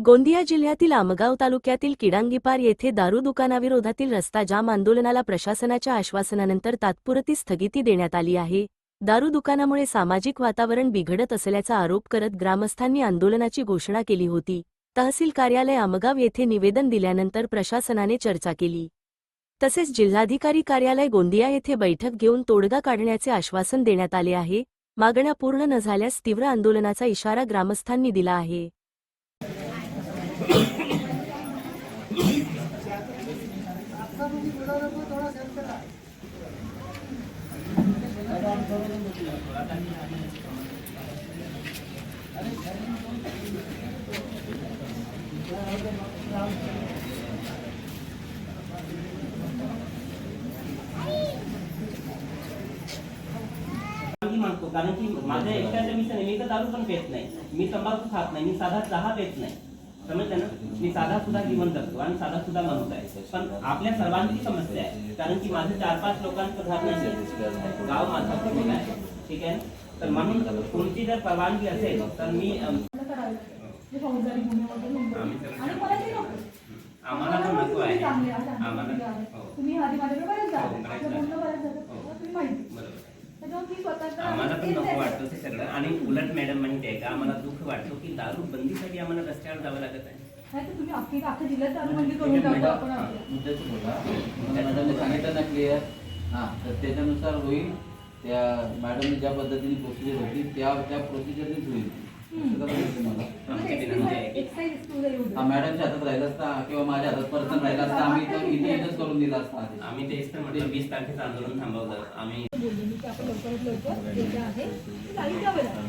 गोंदिया जिल्ह्यातील आमगाव तालुक्यातील किडांगीपार येथे दारू दुकानाविरोधातील रस्ता जाम आंदोलनाला प्रशासनाच्या आश्वासनानंतर तात्पुरती स्थगिती देण्यात आली आहे। दारू दुकानामुळे सामाजिक वातावरण बिघडत असल्याचा आरोप करत ग्रामस्थांनी आंदोलनाची घोषणा केली होती। तहसील कार्यालय आमगाव येथे निवेदन दिल्यानंतर प्रशासनाने चर्चा केली। तसेच जिल्हाधिकारी कार्यालय गोंदिया येथे बैठक घेऊन तोडगा काढण्याचे आश्वासन देण्यात आले आहे। मागण्या पूर्ण न झाल्यास तीव्र आंदोलनाचा इशारा ग्रामस्थांनी दिला आहे। म्हणतो कारण की माझ्या एकट्याच्या मी तर दारू पण पेत नाही, मी तंबाखू खात नाही, मी साधा चहा पेत नाही, समजलं ना। मी साधा सुद्धा जीवन जगतो आणि साधा सुद्धा माणूस आहे। पण आपल्या सर्वांची समस्या आहे कारण की माझे 4-5 लोकांचं घर नाही, गाव माझा पूर्ण आहे, ठीक आहे। तर म्हणून तुमची जर परवानगी असेल तर मी आम्हाला पण नको आहे, आम्हाला तुम्ही आधी माझ्याकडे जा, आम्हाला पण नको वाटतं ते सगळं। आणि उलट मॅडम माहिती आहे का, आम्हाला दुःख वाटतो की दारू बंदीसाठी आम्हाला रस्त्यावर जावं लागत आहे। तुम्ही अख्खी जिल्ह्यात दारू बंदी करून टाकू आपण मॅडमने सांगितलं ना क्लिअर, तर त्याच्यानुसार होईल। त्या मॅडमने ज्या पद्धतीने प्रोसिजर होती त्या प्रोसिजरनेच होईल। मॅडमच्या हातात राहिला असता किंवा माझ्या हातात पर्सन राहिला असता, आम्ही तो इथेच करून दिला असता। आम्ही तेच तर म्हटलं 20 तारखेचं आंदोलन थांबवलं आम्ही। आपण लवकरात लवकर जे आहे तारीख द्यावी लागेल,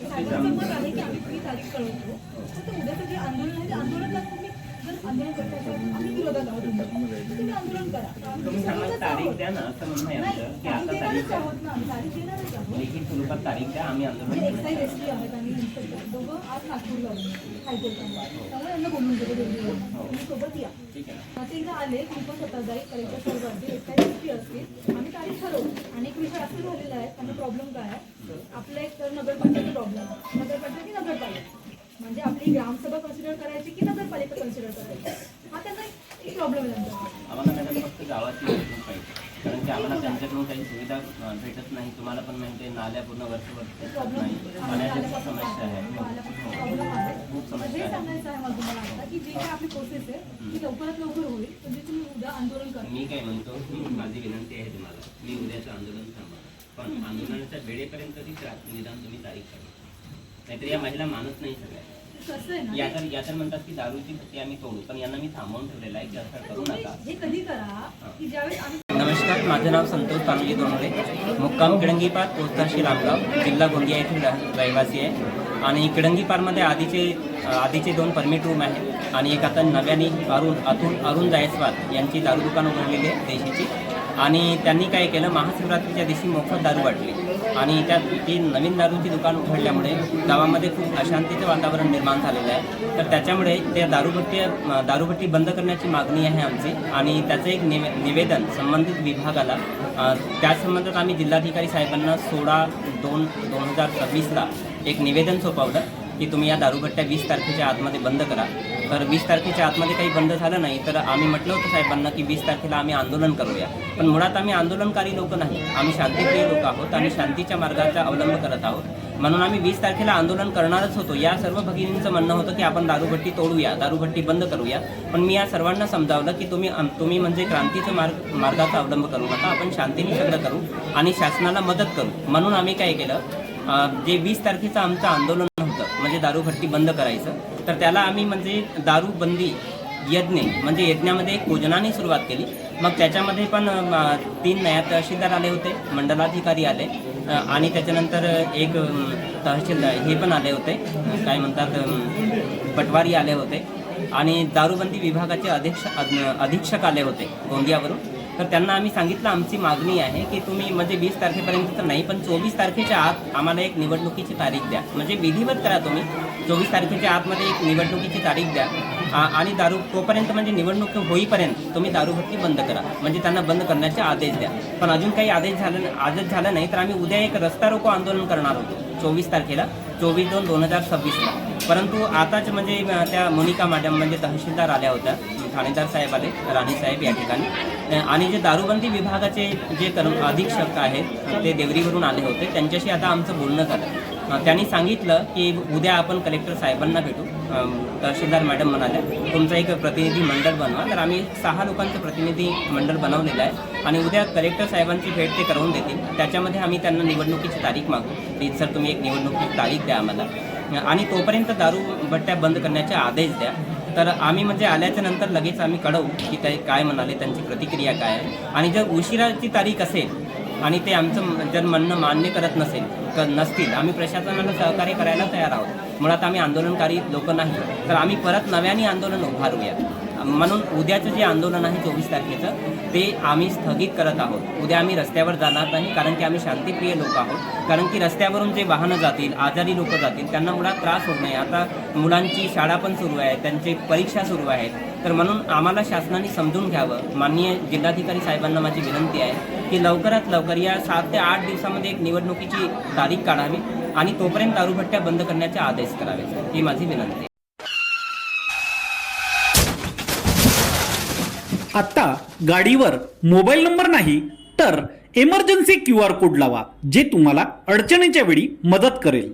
साहेबांचं आहे की आम्ही ती तारीख कळवतो। फक्त उद्याचं जे आंदोलन आहे ते आंदोलनात तुम्ही जर आंदोलन करता आम्ही विरोधात आहोत, तुम्ही आंदोलन करा, तुम्ही सांगा तारीख द्या ना, असं म्हणणं आहे आमचं की आता तारीख आहोत ना, तारीख देणारच आहोत। लिखित स्वरूपात तारीख द्या, आम्ही आंदोलन एक्साईज एसटी आहेत आणि इन्स्पेक्टर दोघं आज नागपूरला आले हायकोर्टाला, त्यामुळे यांना बोलून देतो तुम्ही सोबत या, ठीक आहे। ते एकदा आले की पण स्वतः जाईल कलेक्टर साहेबांची एक्साईज एसटी असतील, आम्ही तारीख ठरवू। अनेक विषय असे झालेले आहेत, त्यांना प्रॉब्लेम काय आहे, आपला एक तर नगरपालिकेचा प्रॉब्लेम आहे, नगरपालिका की नगरपालिका म्हणजे आपली ग्रामसभा कन्सिडर करायची की नगरपालिका कन्सिडर करायची, हा त्यांना एक प्रॉब्लेम आहे त्यांचा। आम्हाला मॅडम फक्त गावाची निवडणूक पाहिजे कारण की आम्हाला त्यांच्याकडून काही सुविधा भेटत नाही। तुम्हाला पण माहिती आहे नाल्या पूर्ण वर्ष नाही, पाण्याची खूप समस्या आहे, खूप समस्या आहे। सांगायचं आहे मला तुम्हाला आता की जी काय आपली प्रोसेस आहे ती लवकरात लवकर होईल, म्हणजे तुम्ही उद्या आंदोलन करा। मी काय म्हणतो, माझी विनंती आहे तुम्हाला, मी उद्याचं आंदोलन थांबवा, पण आंदोलनाच्या वेळेपर्यंत निदान तुम्ही तारीख करा, नाहीतर या महिला मानत नाही सगळ्या। कसं आहे ना, या तर म्हणतात की दारूची भट्टी आम्ही तोडू, पण यांना मी थांबवून ठेवलेलं आहे की असं करू नका। हे कधी करा की ज्यावेळेस आम्ही नमस्कार, माझं नाव संतोष तानुजी दोनोळे, मुक्काम किडंगीपार, पोस्ट तहसील आमगाव, जिल्हा गोंदिया येथील रहिवासी आहे। आणि किडंगीपारमध्ये आधीचे 2 परमिट रूम आहेत आणि एक आता नव्याने अरुण जायस्वाल यांची दारू दुकान उघडलेली आहे देशीची। आणि त्यांनी काय केलं, महाशिवरात्रीच्या दिवशी मोफत दारू वाटली आणि त्यात ती नवीन दारूची दुकान उघडल्यामुळे गावामध्ये खूप अशांतीचं वातावरण निर्माण झालेलं आहे। तर त्याच्यामुळे त्या दारूभट्टी बंद करण्याची मागणी आहे आमची आणि त्याचं एक निवेदन संबंधित विभागाला, त्या संबंधात आम्ही जिल्हाधिकारी साहेबांना 16/2/2026 एक निवेदन सोपवलं की तुम्ही या दारूभट्ट्या 20 तारखेच्या आतमध्ये बंद करा। तर 20 तारखेच्या आतमध्ये काही बंद झालं नाही तर आम्ही म्हटलं होतं साहेबांना की 20 तारखेला आम्ही आंदोलन करूया, पण मुळात आम्ही आंदोलनकारी लोक नाही, आम्ही शांतिप्रिय लोक आहोत आणि शांतीच्या मार्गाचा अवलंब करत आहोत। म्हणून आम्ही 20 तारखेला आंदोलन करणारच होतो। या सर्व भगिनींचं म्हणणं होतं की आपण दारूभट्टी तोडूया, दारूभट्टी बंद करूया, पण मी या सर्वांना समजावलं की तुम्ही म्हणजे क्रांतीचं मार्गाचा अवलंब करू नका, आपण शांतीने सगळं करू आणि शासनाला मदत करू। म्हणून आम्ही काय केलं, जे 20 तारखेचं आमचं आंदोलन होतं म्हणजे दारूभट्टी बंद करायचं, तर त्याला आम्ही म्हणजे दारूबंदी यज्ञ म्हणजे यज्ञामध्ये एक पूजनाने सुरुवात केली। मग त्याच्यामध्ये पण 3 नया तहसीलदार आले होते, मंडलाधिकारी आले आणि त्याच्यानंतर एक तहसीलदार हे पण आले होते, काय म्हणतात पटवारी आले होते आणि दारूबंदी विभागाचे अधीक्षक आले होते गोंदियावरून। तर त्यांना आम्ही सांगितलं आमची मागणी आहे की तुम्ही म्हणजे 20 तारखेपर्यंत तर नाही पण 24 तारखेच्या आत आम्हाला एक निवडणुकीची तारीख द्या, म्हणजे विधिवत करा तुम्ही 24 तारखेच्या आतमध्ये एक निवडणुकीची तारीख द्या आणि दारू तोपर्यंत म्हणजे निवडणूक होईपर्यंत तुम्ही दारूभट्टी बंद करा, म्हणजे त्यांना बंद करण्याचे आदेश द्या। पण अजून काही आदेश झाला नाही तर आम्ही उद्या एक रस्ता रोको आंदोलन करणार होतो 24 तारखेला 24/2/2026 परंतु आताच म्हणजे त्या मोनिका मॅडम म्हणजे तहसीलदार आल्या होत्या, ठाणेदार साहेब आले, राणे साहेब या ठिकाणी, आणि जे दारूबंदी विभागाचे जे अधीक्षक आहेत ते देवरीवरून आले होते, त्यांच्याशी आता आमचं बोलणं झालं. त्यांनी सांगितलं की उद्या आपण कलेक्टर साहेबांना भेटू. तहसीलदार मॅडम म्हणाल्या तुमचं एक प्रतिनिधी मंडळ बनवा. तर आम्ही 6 लोकांचं प्रतिनिधी मंडळ बनवलेलं आहे आणि उद्या कलेक्टर साहेबांची भेट ते करून देतील. त्याच्यामध्ये आम्ही त्यांना निवडणुकीची तारीख मागू की सर तुम्ही एक निवडणुकीची तारीख द्या आम्हाला, आणि तोपर्यंत दारू भट्ट्या बंद करण्याचे आदेश द्या. तर आम्ही म्हणजे आल्याच्या नंतर लगेच आम्ही कळवू की ते काय म्हणाले, त्यांची प्रतिक्रिया काय आहे. आणि जर उशिराची तारीख असेल आणि ते आमचं जर म्हणणं मान्य करत नसतील, आम्ही प्रशासनाला सहकार्य करायला तयार आहोत. मुळात आम्ही आंदोलनकारी लोक नाही, तर आम्ही परत नव्याने आंदोलन उभारूया. म्हणून उद्याचं जे आंदोलन आहे 24 तारखेचं ते आम्ही स्थगित करत आहोत. उद्या आम्ही रस्त्यावर जाणार नाही, कारण की आम्ही शांतिप्रिय लोक आहोत. कारण की रस्त्यावरून जे वाहनं जातील, आजारी लोक जातील, त्यांना मुळात त्रास होत नाही. आता मुलांची शाळा पण सुरू आहे, त्यांची परीक्षा सुरू आहेत. तर म्हणून आम्हाला शासनाने समजून घ्यावं. माननीय जिल्हाधिकारी साहेबांना माझी विनंती आहे की लवकरात लवकर या 7 ते 8 दिवसामध्ये एक निवडणुकीची तारीख काढावी आणि तोपर्यंत दारूभट्ट्या बंद करण्याचे आदेश करावे, ही माझी विनंती आहे. आता गाडीवर मोबाईल नंबर नाही तर इमर्जन्सी QR कोड लावा, जे तुम्हाला अडचणीच्या वेळी मदत करेल.